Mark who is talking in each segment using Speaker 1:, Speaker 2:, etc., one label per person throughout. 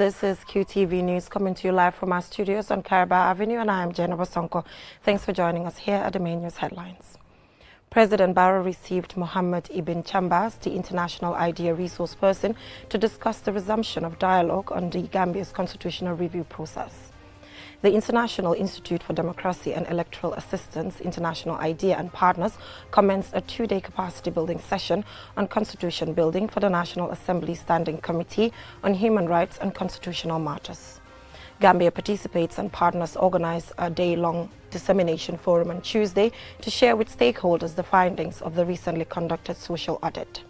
Speaker 1: This is QTV News coming to you live from our studios on Caraba Avenue, and I am Jenna Bosonko. Thanks for joining us here at the main news headlines. President Barrow received Mohammed Ibn Chambas, the International Idea Resource Person, to discuss the resumption of dialogue on the Gambia's constitutional review process. The International Institute for Democracy and Electoral Assistance, International IDEA and partners commenced a two-day capacity-building session on constitution building for the National Assembly Standing Committee on Human Rights and Constitutional Matters. Gambia participates and partners organize a day-long dissemination forum on Tuesday to share with stakeholders the findings of the recently conducted social audit.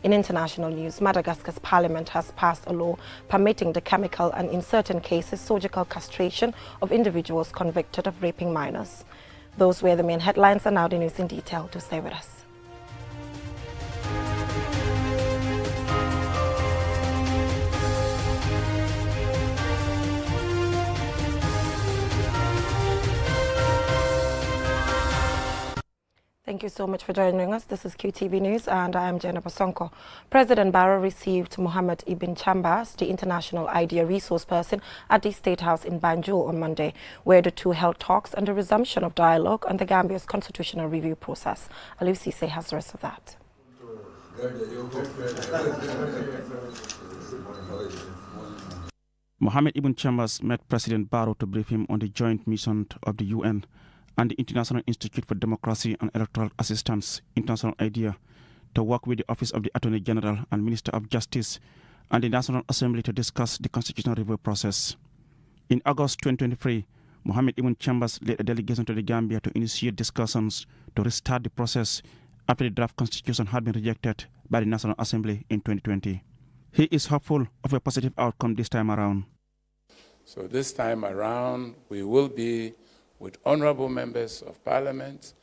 Speaker 1: In international news, Madagascar's parliament has passed a law permitting the chemical and, in certain cases, surgical castration of individuals convicted of raping minors. Those were the main headlines, and now the news in detail. Do stay with us. Thank you so much for joining us. This is QTV News and I am Jenna Bosonko. President Barrow received Mohammed Ibn Chambas, the International Idea Resource Person, at the State House in Banjul on Monday, where the two held talks on the resumption of dialogue on the Gambia's constitutional review process. Aliou Cisse has the rest of that.
Speaker 2: Mohammed Ibn Chambas met President Barrow to brief him on the joint mission of the UN and the International Institute for Democracy and Electoral Assistance, International IDEA, to work with the Office of the Attorney General and Minister of Justice and the National Assembly to discuss the constitutional review process. In August 2023, Mohammed Ibn Chambas led a delegation to the Gambia to initiate discussions to restart the process after the draft constitution had been rejected by the National Assembly in 2020. He is hopeful of a positive outcome this time around.
Speaker 3: So this time around, we will be with honorable members of parliament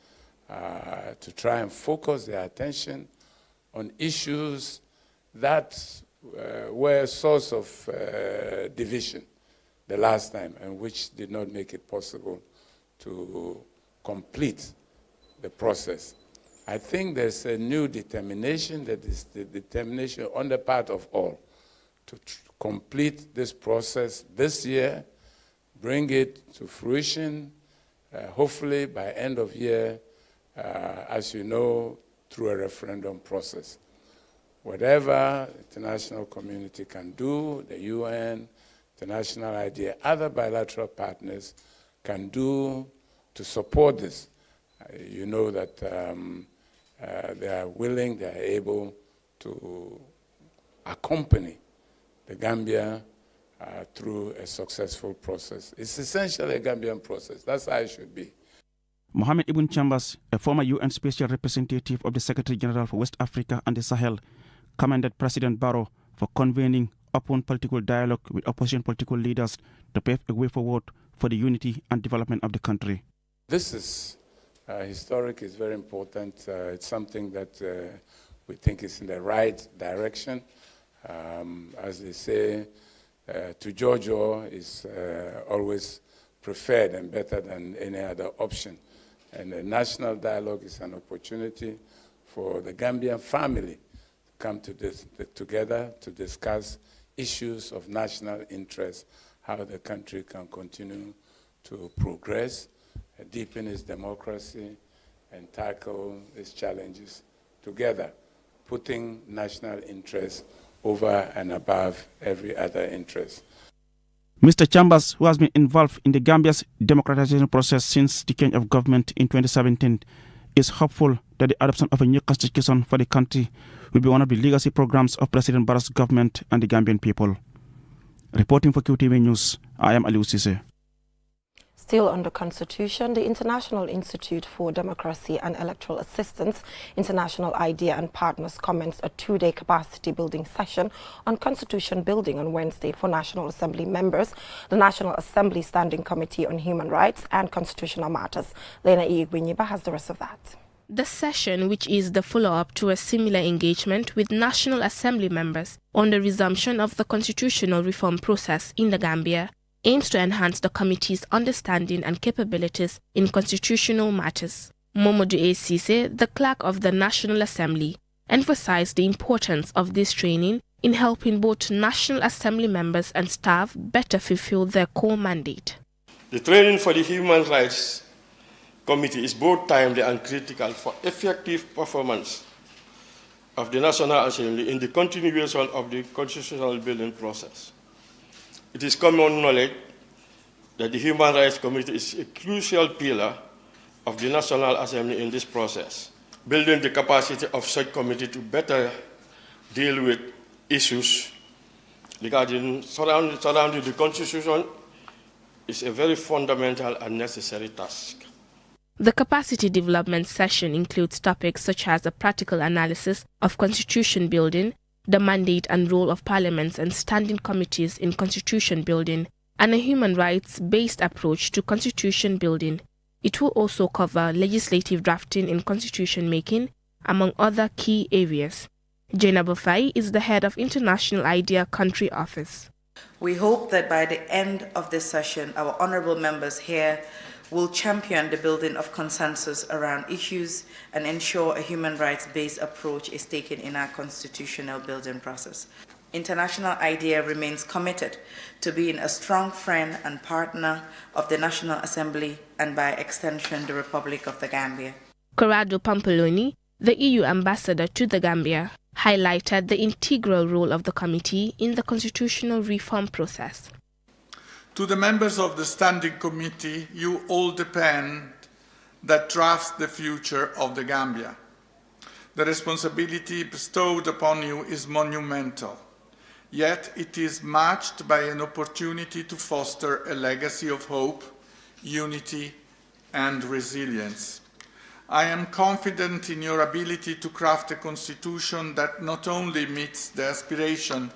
Speaker 3: to try and focus their attention on issues that were a source of division the last time and which did not make it possible to complete the process. I think there's a new determination, that is the determination on the part of all to complete this process this year, bring it to fruition, hopefully by end of year, as you know, through a referendum process. Whatever international community can do, the UN, International IDEA, other bilateral partners can do to support this. You know that they are willing, they are able to accompany the Gambia through a successful process. It's essentially a Gambian process. That's how it should be.
Speaker 2: Mohammed Ibn Chambas, a former UN Special Representative of the Secretary General for West Africa and the Sahel, commended President Barrow for convening open political dialogue with opposition political leaders to pave a way forward for the unity and development of the country.
Speaker 3: This is historic, it's very important. It's something that we think is in the right direction. As they say, to Jojo is always preferred and better than any other option. And the national dialogue is an opportunity for the Gambian family to come together to discuss issues of national interest, how the country can continue to progress, deepen its democracy, and tackle its challenges together, putting national interest over and above every other interest.
Speaker 2: Mr. Chambas, who has been involved in the Gambia's democratization process since the change of government in 2017, is hopeful that the adoption of a new constitution for the country will be one of the legacy programs of President Barrow's government and the Gambian people. Reporting for QTV News, I am Aliou Cisse.
Speaker 1: Still on the Constitution, the International Institute for Democracy and Electoral Assistance, International IDEA and partners commenced a two-day capacity-building session on constitution building on Wednesday for National Assembly members, the National Assembly Standing Committee on Human Rights and Constitutional Matters. Lena Iigwinyiba has the rest of that.
Speaker 4: The session, which is the follow-up to a similar engagement with National Assembly members on the resumption of the constitutional reform process in the Gambia, aims to enhance the committee's understanding and capabilities in constitutional matters. Momodou Cisse, the clerk of the National Assembly, emphasized the importance of this training in helping both National Assembly members and staff better fulfill their core mandate.
Speaker 5: The training for the Human Rights Committee is both timely and critical for effective performance of the National Assembly in the continuation of the constitutional building process. It is common knowledge that the Human Rights Committee is a crucial pillar of the National Assembly in this process. Building the capacity of such committee to better deal with issues regarding surrounding the Constitution is a very fundamental and necessary task.
Speaker 4: The capacity development session includes topics such as a practical analysis of constitution building, the mandate and role of parliaments and standing committees in constitution building, and a human rights-based approach to constitution building. It will also cover legislative drafting in constitution making, among other key areas. Jaina Bafai is the head of International IDEA Country Office.
Speaker 6: We hope that by the end of this session, our honourable members here will champion the building of consensus around issues and ensure a human rights-based approach is taken in our constitutional building process. International IDEA remains committed to being a strong friend and partner of the National Assembly and by extension the Republic of the Gambia.
Speaker 4: Corrado Pampaloni, the EU ambassador to the Gambia, highlighted the integral role of the committee in the constitutional reform process.
Speaker 7: To the members of the Standing Committee, you all depend that drafts the future of the Gambia. The responsibility bestowed upon you is monumental, yet it is matched by an opportunity to foster a legacy of hope, unity, and resilience. I am confident in your ability to craft a constitution that not only meets the aspiration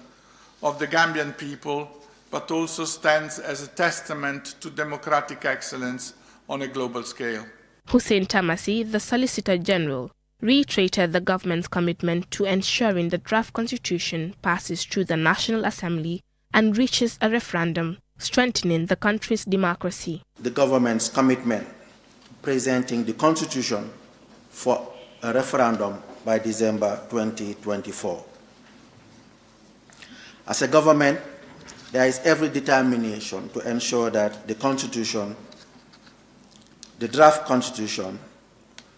Speaker 7: of the Gambian people, but also stands as a testament to democratic excellence on a global scale.
Speaker 4: Hussein Tamasi, the Solicitor General, reiterated the government's commitment to ensuring the draft constitution passes through the National Assembly and reaches a referendum, strengthening the country's democracy.
Speaker 8: The government's commitment presenting the constitution for a referendum by December 2024. As a government, there is every determination to ensure that the constitution, the draft constitution,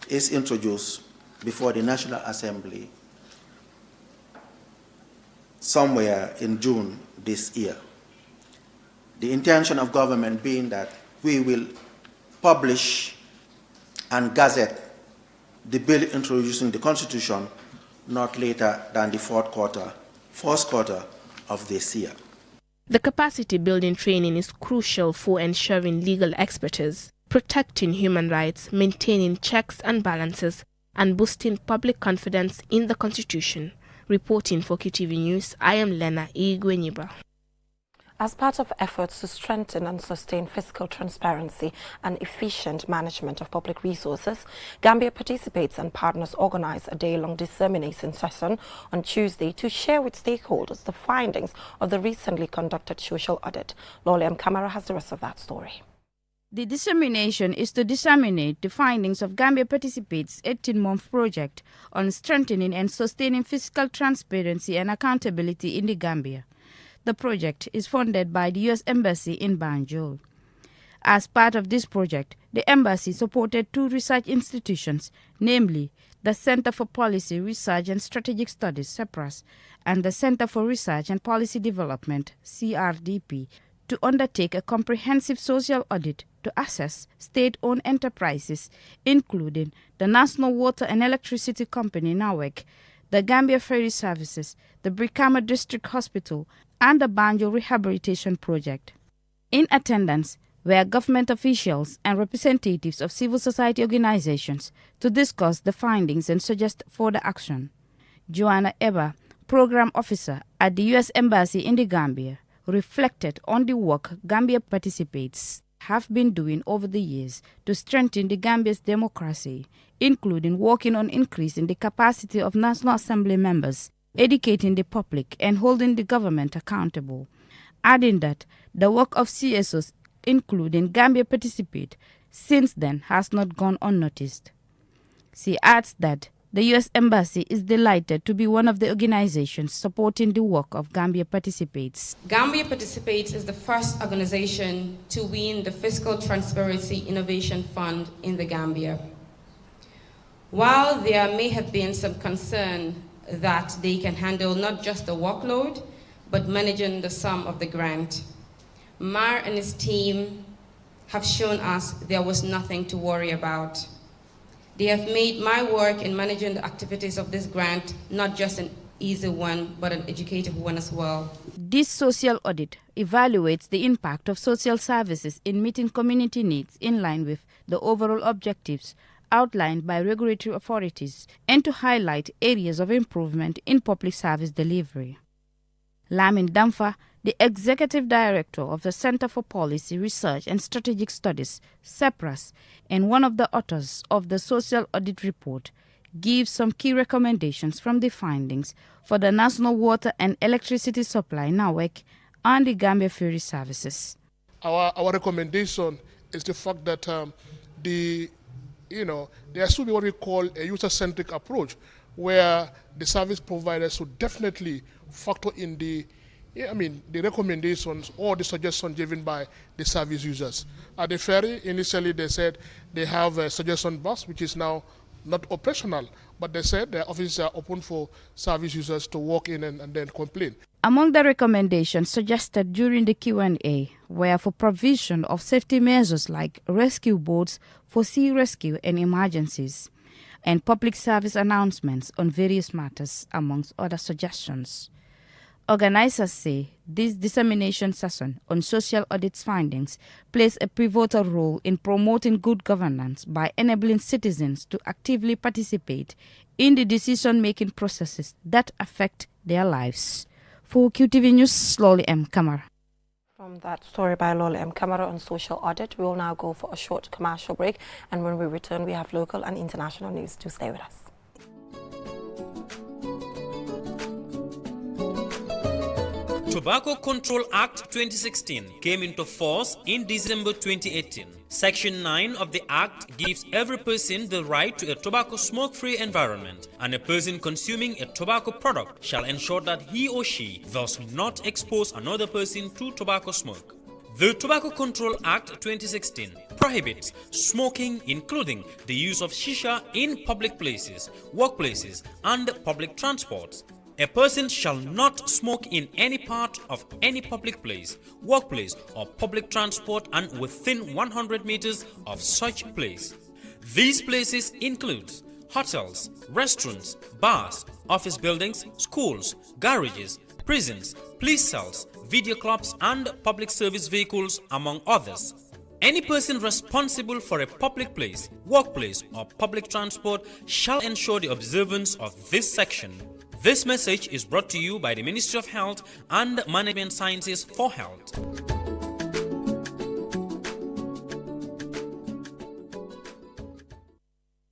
Speaker 8: is introduced before the National Assembly somewhere in June this year. The intention of government being that we will publish and gazette the bill introducing the constitution not later than the first quarter of this year.
Speaker 4: The capacity building training is crucial for ensuring legal expertise, protecting human rights, maintaining checks and balances, and boosting public confidence in the Constitution. Reporting for QTV News, I am Lena Igwenyiba.
Speaker 1: As part of efforts to strengthen and sustain fiscal transparency and efficient management of public resources, Gambia participates and partners organize a day-long dissemination session on Tuesday to share with stakeholders the findings of the recently conducted social audit. Loliam Kamara has the rest of that story.
Speaker 9: The dissemination is to disseminate the findings of Gambia Participates' 18-month project on strengthening and sustaining fiscal transparency and accountability in the Gambia. The project is funded by the U.S. Embassy in Banjul. As part of this project, the Embassy supported 2 research institutions, namely the Center for Policy, Research and Strategic Studies, CEPRAS, and the Center for Research and Policy Development, CRDP, to undertake a comprehensive social audit to assess state-owned enterprises, including the National Water and Electricity Company, NAWEC, the Gambia Ferry Services, the Brikama District Hospital, and the Banjul Rehabilitation Project. In attendance were government officials and representatives of civil society organizations to discuss the findings and suggest further action. Joanna Eba, Program Officer at the U.S. Embassy in the Gambia, reflected on the work Gambia Participates have been doing over the years to strengthen the Gambia's democracy, including working on increasing the capacity of National Assembly members, educating the public, and holding the government accountable, adding that the work of CSOs, including Gambia Participate, since then has not gone unnoticed. She adds that The U.S. Embassy is delighted to be one of the organizations supporting the work of Gambia Participates.
Speaker 10: Gambia Participates is the first organization to win the Fiscal Transparency Innovation Fund in the Gambia. While there may have been some concern that they can handle not just the workload, but managing the sum of the grant, Mar and his team have shown us there was nothing to worry about. They have made my work in managing the activities of this grant not just an easy one, but an educative one as well.
Speaker 9: This social audit evaluates the impact of social services in meeting community needs in line with the overall objectives outlined by regulatory authorities and to highlight areas of improvement in public service delivery. Lamin Damfa, the Executive Director of the Center for Policy, Research and Strategic Studies, CEPRAS, and one of the authors of the Social Audit Report, gives some key recommendations from the findings for the National Water and Electricity Supply (NAWEC) and the Gambia Ferry Services.
Speaker 11: Our recommendation is the fact that there should be what we call a user-centric approach, where the service providers should definitely factor in the recommendations or the suggestions given by the service users. At the ferry, initially they said they have a suggestion bus, which is now not operational, but they said their offices are open for service users to walk in and then complain.
Speaker 9: Among the recommendations suggested during the Q&A were for provision of safety measures like rescue boats for sea rescue and emergencies, and public service announcements on various matters, amongst other suggestions. Organizers say this dissemination session on social audit's findings plays a pivotal role in promoting good governance by enabling citizens to actively participate in the decision-making processes that affect their lives. For QTV News, Loli M. Kamara.
Speaker 1: From that story by Loli M. Kamara on social audit, we will now go for a short commercial break, and when we return, we have local and international news. Do stay with us.
Speaker 12: Tobacco Control Act 2016 came into force in December 2018. Section 9 of the Act gives every person the right to a tobacco smoke-free environment, and a person consuming a tobacco product shall ensure that he or she does not expose another person to tobacco smoke. The Tobacco Control Act 2016 prohibits smoking, including the use of shisha in public places, workplaces, and public transports. A person shall not smoke in any part of any public place, workplace, or public transport and within 100 meters of such place. These places include hotels, restaurants, bars, office buildings, schools, garages, prisons, police cells, video clubs, and public service vehicles, among others. Any person responsible for a public place, workplace, or public transport shall ensure the observance of this section. This message is brought to you by the Ministry of Health and Management Sciences for Health.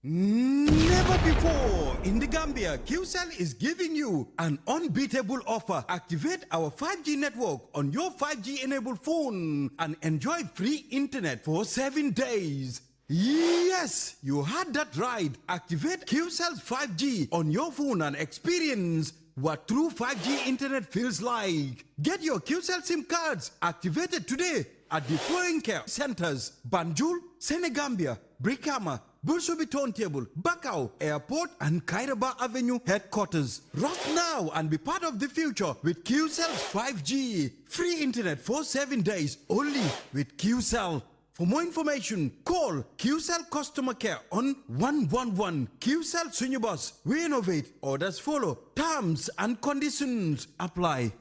Speaker 13: Never before in the Gambia, QCell is giving you an unbeatable offer. Activate our 5G network on your 5G-enabled phone and enjoy free internet for 7 days. Yes, you heard that right. Activate QCell's 5G on your phone and experience what true 5G internet feels like. Get your QCell SIM cards activated today at the following care centers: Banjul, Senegambia, Brikama, Bursubi Turntable, Bakau Airport, and Kairaba Avenue headquarters. Rush now and be part of the future with QCell's 5G. Free internet for 7 days only with QCell. For more information, call QCell Customer Care on 111. QCell Sunyubus. We innovate. Orders follow. Terms and conditions apply.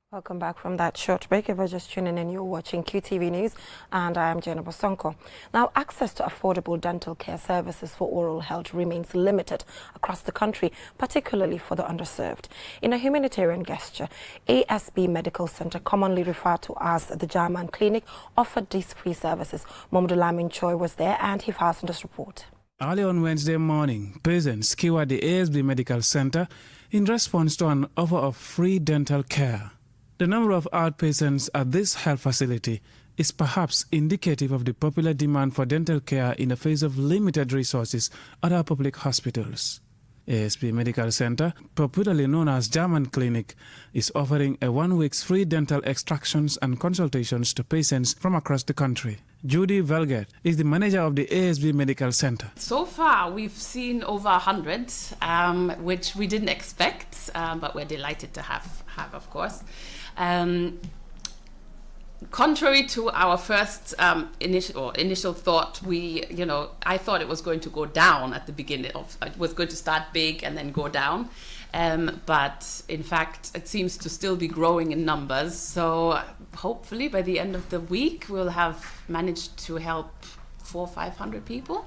Speaker 1: Welcome back from that short break. If you're just tuning in, you're watching QTV News, and I am Jenna Bosonko. Now, access to affordable dental care services for oral health remains limited across the country, particularly for the underserved. In a humanitarian gesture, ASB Medical Center, commonly referred to as the German Clinic, offered these free services. Mohammed Lamin Choi was there, and he fastened this report.
Speaker 14: Early on Wednesday morning, patients queued at the ASB Medical Center in response to an offer of free dental care. The number of outpatients at this health facility is perhaps indicative of the popular demand for dental care in the face of limited resources at our public hospitals. ASB Medical Center, popularly known as German Clinic, is offering a 1 week's free dental extractions and consultations to patients from across the country. Judy Velget is the manager of the ASB Medical Center.
Speaker 15: So far, we've seen over 100, which we didn't expect, but we're delighted to have of course. Contrary to our first initial thought, I thought it was going to go down at the beginning. It was going to start big and then go down. But in fact, it seems to still be growing in numbers. So hopefully by the end of the week, we'll have managed to help 400 or 500 people.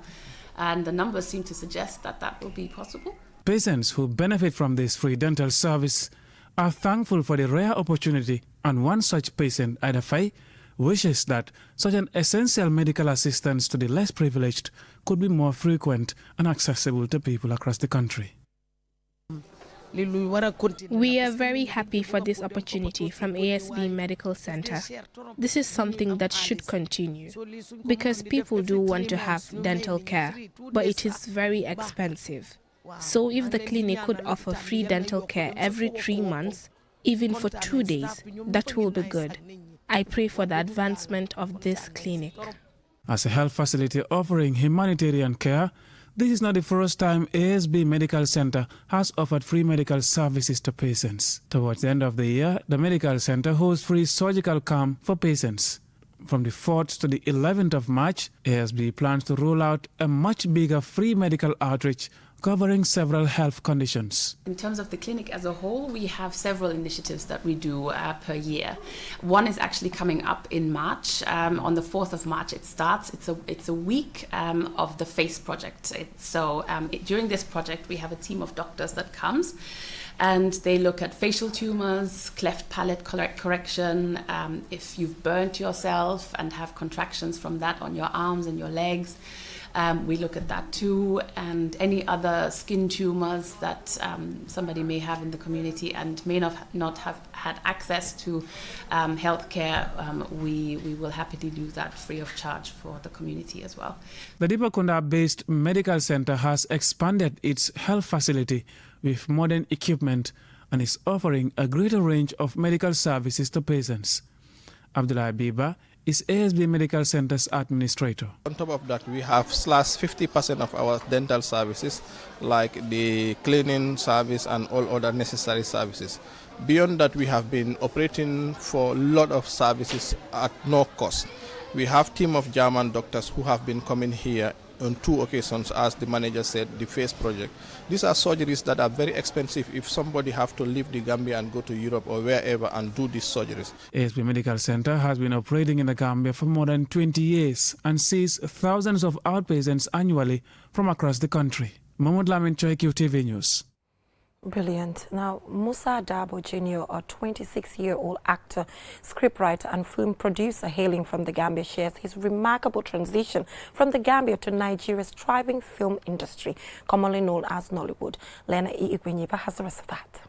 Speaker 15: And the numbers seem to suggest that that will be possible.
Speaker 14: Patients who benefit from this free dental service are thankful for the rare opportunity, and one such patient, Ida Faye, wishes that such an essential medical assistance to the less privileged could be more frequent and accessible to people across the country.
Speaker 4: We are very happy for this opportunity from ASB Medical Center. This is something that should continue because people do want to have dental care, but it is very expensive. So if the clinic could offer free dental care every 3 months, even for 2 days, that will be good. I pray for the advancement of this clinic.
Speaker 14: As a health facility offering humanitarian care, this is not the first time ASB Medical Center has offered free medical services to patients. Towards the end of the year, the medical center hosts free surgical camp for patients. From the 4th to the 11th of March, ASB plans to roll out a much bigger free medical outreach covering several health conditions.
Speaker 15: In terms of the clinic as a whole, we have several initiatives that we do per year. One is actually coming up in March. On the 4th of March it starts. It's a week of the FACE project. During this project we have a team of doctors that comes and they look at facial tumors, cleft palate correction, if you've burnt yourself and have contractions from that on your arms and your legs. We look at that too, and any other skin tumors that somebody may have in the community and may not have had access to healthcare, we will happily do that free of charge for the community as well.
Speaker 14: The Dipakunda-based medical center has expanded its health facility with modern equipment and is offering a greater range of medical services to patients. Abdullah Biba is ASB Medical Center's administrator.
Speaker 16: On top of that, we have slashed 50% of our dental services, like the cleaning service and all other necessary services. Beyond that, we have been operating for a lot of services at no cost. We have a team of German doctors who have been coming here on 2 occasions, as the manager said, the FACE project. These are surgeries that are very expensive if somebody have to leave the Gambia and go to Europe or wherever and do these surgeries.
Speaker 14: ASB Medical Center has been operating in the Gambia for more than 20 years and sees thousands of outpatients annually from across the country. Mahmoud Lamin Choi, QTV News.
Speaker 1: Brilliant. Now, Musa Dabo Jr., a 26-year-old actor, scriptwriter and film producer hailing from the Gambia, shares his remarkable transition from the Gambia to Nigeria's thriving film industry, commonly known as Nollywood. Lena Ikwenyiba has the rest of that.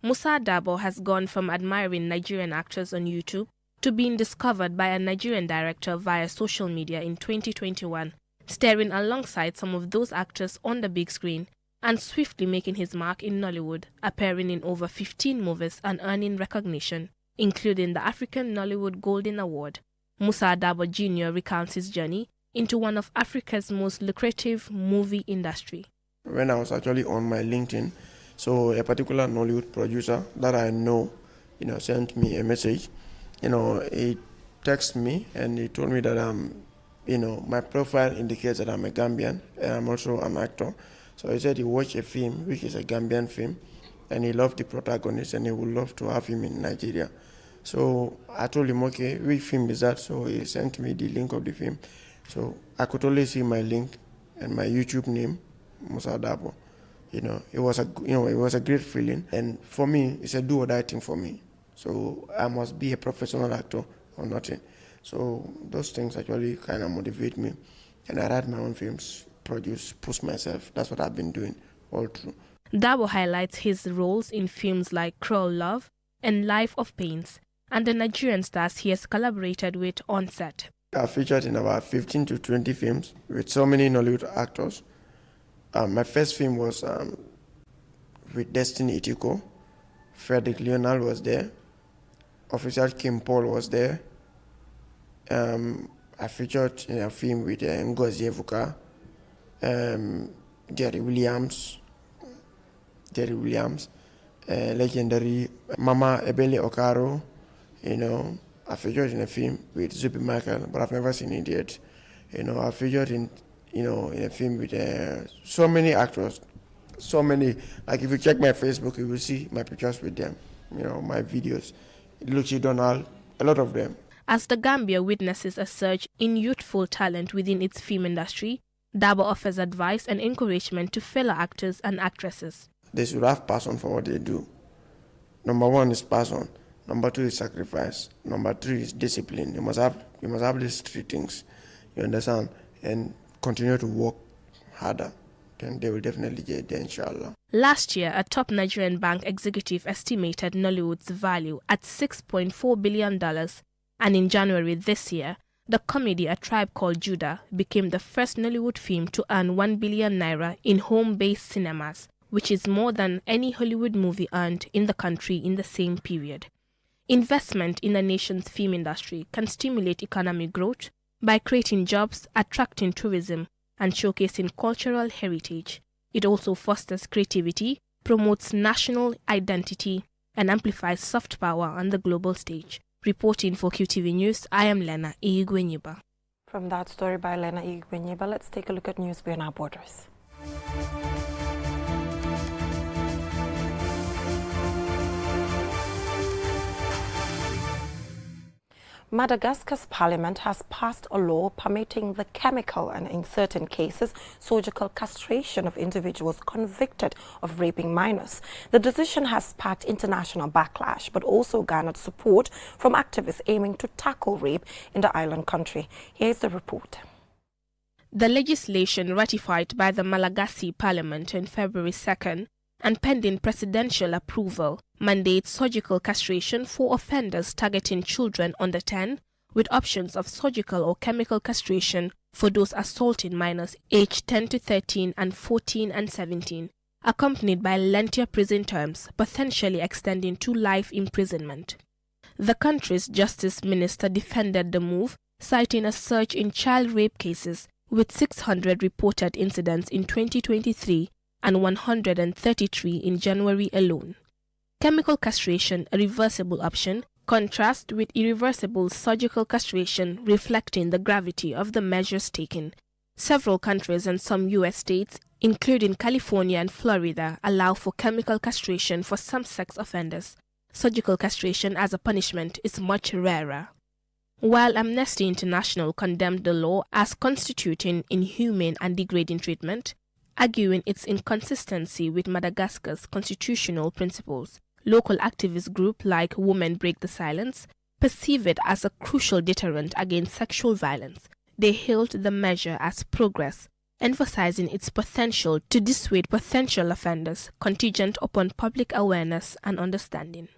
Speaker 4: Musa Dabo has gone from admiring Nigerian actors on YouTube to being discovered by a Nigerian director via social media in 2021, starring alongside some of those actors on the big screen and swiftly making his mark in Nollywood, appearing in over 15 movies and earning recognition, including the African Nollywood Golden Award. Musa Dabo Jr. recounts his journey into one of Africa's most lucrative movie industry.
Speaker 17: When I was actually on my LinkedIn, so a particular Nollywood producer that I know, sent me a message. He texted me and he told me that my profile indicates that I'm a Gambian and I'm also an actor. So he said he watched a film, which is a Gambian film, and he loved the protagonist and he would love to have him in Nigeria. So I told him, okay, which film is that? So he sent me the link of the film. So I could only see my link and my YouTube name, Musa Dabo. It was a great feeling. And for me, it's a do or die thing for me. So I must be a professional actor or nothing. So those things actually kind of motivate me. And I write my own films. push myself. That's what I've been doing all through.
Speaker 4: Dabo highlights his roles in films like Cruel Love and Life of Pains, and the Nigerian stars he has collaborated with on set.
Speaker 17: I featured in about 15 to 20 films with so many Nollywood actors. My first film was with Destiny Itiko. Frederick Leonard was there. Officer Kim Paul was there. I featured in a film with Ngozi Evuka, Jerry Williams, legendary Mama Ebele Okaro. I featured in a film with Zubi Michael, but I've never seen it yet. I featured in a film with so many actors, so many. Like if you check my Facebook, you will see my pictures with them. My videos, Lucy Donald, a lot of them.
Speaker 4: As the Gambia witnesses a surge in youthful talent within its film industry, Dabo offers advice and encouragement to fellow actors and actresses.
Speaker 17: They should have passion for what they do. Number 1 is passion. Number 2 is sacrifice. Number 3 is discipline. You must have these 3 things. You understand? And continue to work harder. Then they will definitely get there, inshallah.
Speaker 4: Last year, a top Nigerian bank executive estimated Nollywood's value at $6.4 billion. And in January this year, the comedy A Tribe Called Judah became the first Nollywood film to earn 1 billion naira in home-based cinemas, which is more than any Hollywood movie earned in the country in the same period. Investment in the nation's film industry can stimulate economic growth by creating jobs, attracting tourism, and showcasing cultural heritage. It also fosters creativity, promotes national identity, and amplifies soft power on the global stage. Reporting for QTV News, I am Lena Igwenyiba.
Speaker 1: From that story by Lena Igwenyiba, let's take a look at news beyond our borders. Madagascar's parliament has passed a law permitting the chemical and, in certain cases, surgical castration of individuals convicted of raping minors. The decision has sparked international backlash, but also garnered support from activists aiming to tackle rape in the island country. Here's the report.
Speaker 4: The legislation ratified by the Malagasy parliament on February 2nd and pending presidential approval mandates surgical castration for offenders targeting children under 10, with options of surgical or chemical castration for those assaulting minors aged 10 to 13 and 14 and 17, accompanied by lengthier prison terms, potentially extending to life imprisonment. The country's justice minister defended the move, citing a surge in child rape cases, with 600 reported incidents in 2023 and 133 in January alone. Chemical castration, a reversible option, contrasts with irreversible surgical castration, reflecting the gravity of the measures taken. Several countries and some U.S. states, including California and Florida, allow for chemical castration for some sex offenders. Surgical castration as a punishment is much rarer. While Amnesty International condemned the law as constituting inhumane and degrading treatment, arguing its inconsistency with Madagascar's constitutional principles, local activist groups like Women Break the Silence perceive it as a crucial deterrent against sexual violence. They hailed the measure as progress, emphasizing its potential to dissuade potential offenders, contingent upon public awareness and understanding.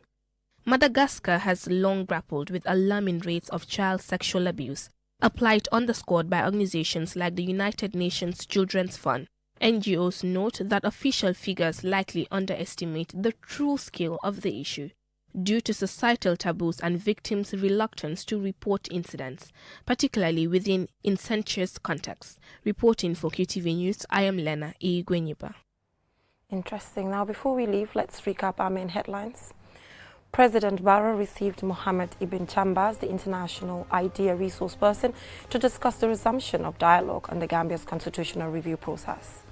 Speaker 4: Madagascar has long grappled with alarming rates of child sexual abuse, a plight underscored by organizations like the United Nations Children's Fund. NGOs note that official figures likely underestimate the true scale of the issue due to societal taboos and victims' reluctance to report incidents, particularly within incestuous contexts. Reporting for QTV News, I am Lena Igwenyiba.
Speaker 1: Interesting. Now, before we leave, let's recap our main headlines. President Barrow received Mohammed Ibn Chambas, the international IDEA resource person, to discuss the resumption of dialogue on the Gambia's constitutional review process.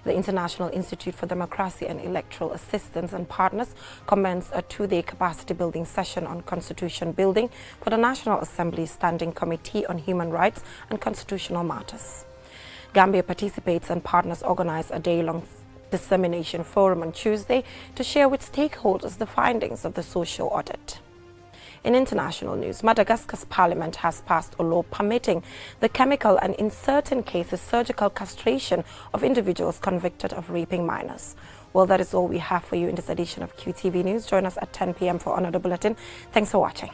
Speaker 1: The International Institute for Democracy and Electoral Assistance and partners commenced a 2-day capacity building session on constitution building for the National Assembly's Standing Committee on Human Rights and Constitutional Matters. Gambia participates and partners organize a day-long dissemination forum on Tuesday to share with stakeholders the findings of the social audit. In international news, Madagascar's parliament has passed a law permitting the chemical and, in certain cases, surgical castration of individuals convicted of raping minors. Well, that is all we have for you in this edition of QTV News. Join us at 10 p.m. for another bulletin. Thanks for watching.